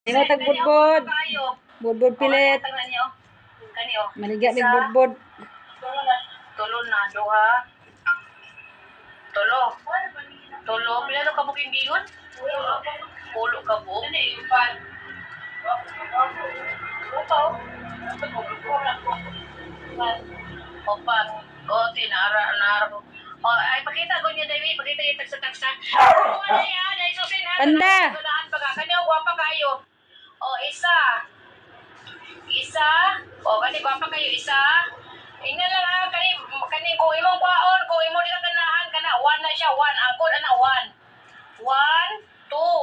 Imo tag budbod. Budbod pilit. Kanyo. Maligya mig budbod. Tulo na duha. Tulo. Tulo. Pila ka buking bingon? Pulo ka bu. Opat. O, tinara ko. O, ay, pakita ko niya, David. Pakita yung tagsa-tagsa. Panda! Kanyo, guwapa kayo. O, isa. Isa. O, kani, guwapa kayo, isa. Ina lang ha, kani, kung imong kwaon, kung imo nila ganahan, kana, one na siya, one. Ako, ana, one. One, two.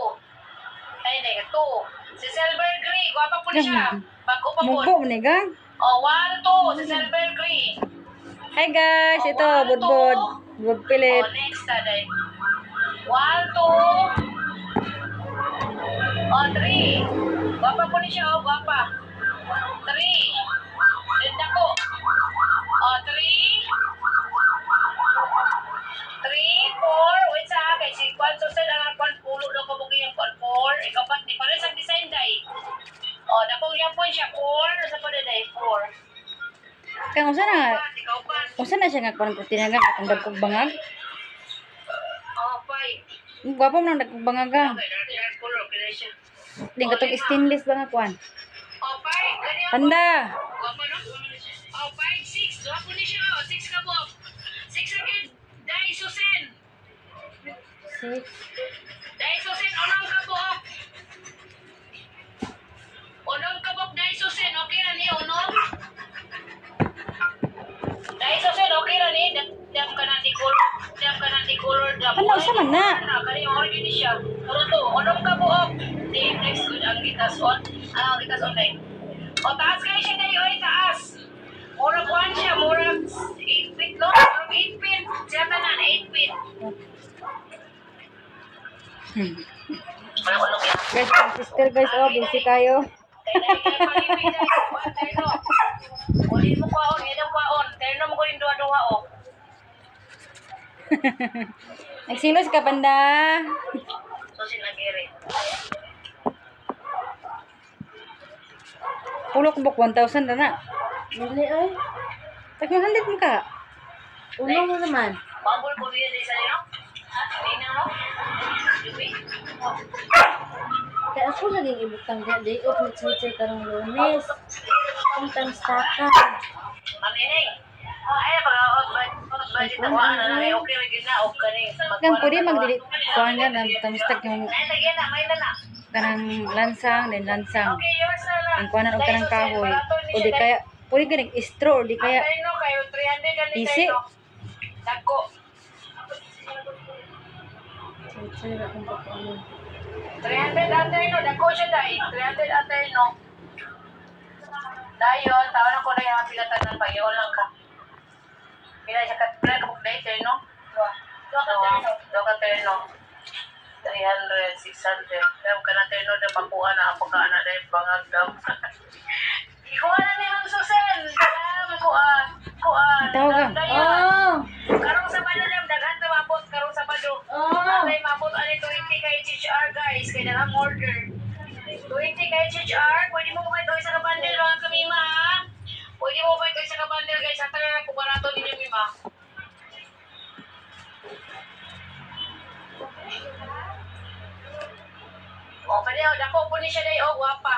Ay, hindi, two. Si Silver Grey, guwapa po na siya. Bago pa po. Mugo ni gang. O, one, two. Si Silver Grey. Hi guys, ito budbod. Budbod pilit. O, next, taday. One, two. O, three. Guwapa po ni siya, o, guwapa. Three. Ganda ko. O, three. Three, four. Wait sa akin. Si Kwan Susel, ang Kwan Pulo daw ko buki yung Kwan four. Ikaw ba't di pares ang design day? O, dapong yan po siya. Four. Sa pa na day? Four. Kang usa na Ikaw ba? usa na siya nga kuan kurtina nga akong dagkog bangag. O, five. Gwapo man ang dagkog bangag gang. Okay, dark color. Kaya siya. Ding katong stainless ba nga kuan. O, five. Ganyan po. Panda. Guwapo, no? O, five, six. Guwapo ni siya. O, six ka po. Six again. Day, Susan. 6. Day, Susan. Unang ka po. Unang ka po. Day, Susan. Okay na ni unang? Day, Susan. Okay na ni. Dam ka na di color. Dam ka na di color. Ano usa man na? Kani yung origin ni siya. Ano to? Unang ka po. Di, next good. Ang gitas on. Ang gitas on day. O, taas kayo siya day. Oy, taas. Murag 1 siya. Murag 8 feet long. Murag 8 feet. Siya ka na. 8 feet. Ano yan? Guys, ang sister guys, oh, busy kayo. Ulin mo kwaon, edang kwaon. Terno mo ko rin duwa-duwa, o. Nagsilos ka panda. So, sinagiri. Pulo ko buk 1,000 na na. Dili ay. Tag 100 mo ka. Ulo mo naman. Bambol ko rin sa nino? Hindi na, no? Jubi? Kaya ako naging ibutang ka. Day off nag-chay karong Lunes. Puntang staka. Maminay. Ay, pag-budget na kuhaan na lang. Okay, may gina. Okay, kaning. Gang pwede magdili kuan nga na tamstag yung Ay, lagyan na. May na na. kanang lansang then lansang. Okay, yours na lang. Ang kuanan og kanang kahoy. O di kaya pwede ganing straw o di kaya Antay no, kayo 300 ganito. Isi. Dako. Chay akong papaano. 300 antay no, dako siya dai. 300 antay no. Dayon, taon ko na yung pilatan ng pagyo lang ka. Pila siya kat pila ka dai no. Dua ka terno. 300, 600. Dam ka na terno na pakuha na apag ka na dai bangag daw. Ikuha na ni Ma'am Susan. Kuha. Tawag ka. Oh! Karong Sabado lang, daghan na mabot karong Sabado. Oh! Ay, mabot ani 20 kay HHR guys, kay dalang order. 20 kay HHR, pwede mo kumain sa kabandel mga kamima ha. Pwede mo kumain sa kabandel guys, sa talaga kung barato ninyo mima. O, kanya, dako po ni siya day, o, guwapa.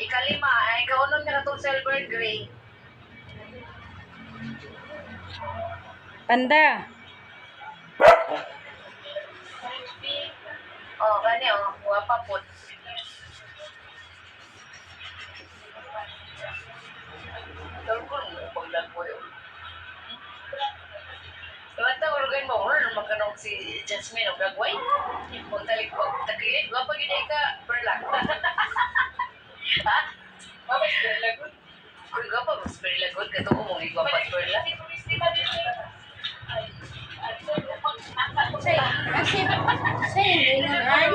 Ikalima, ay kaunon niya na itong silver gray. panda. Oh, gani oh, guwapa po. Dalgol mo, paglag mo yun. Iwanta ko rin mo, magkanong si Jasmine o Gagway. Kung talik pag tagilid, guwapa gina ka, berlak. Ha? Guwapa si berlagod? Kung guwapa mas berlagod, kato ko mong guwapa si berlak. Say, hindi nga ay.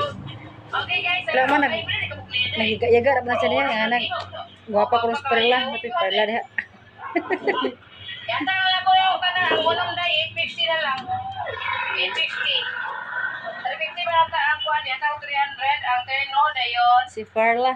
Okay guys, Wala man, Nagiga-yaga ra na siya niya nga nag guwapa ko sa perla, tapi perla diha. Yata wala ko yung kana, ang unang day, 850 na lang. 850. 350 ba ang kuan niya? 300 ang terno dayon. Si Farla.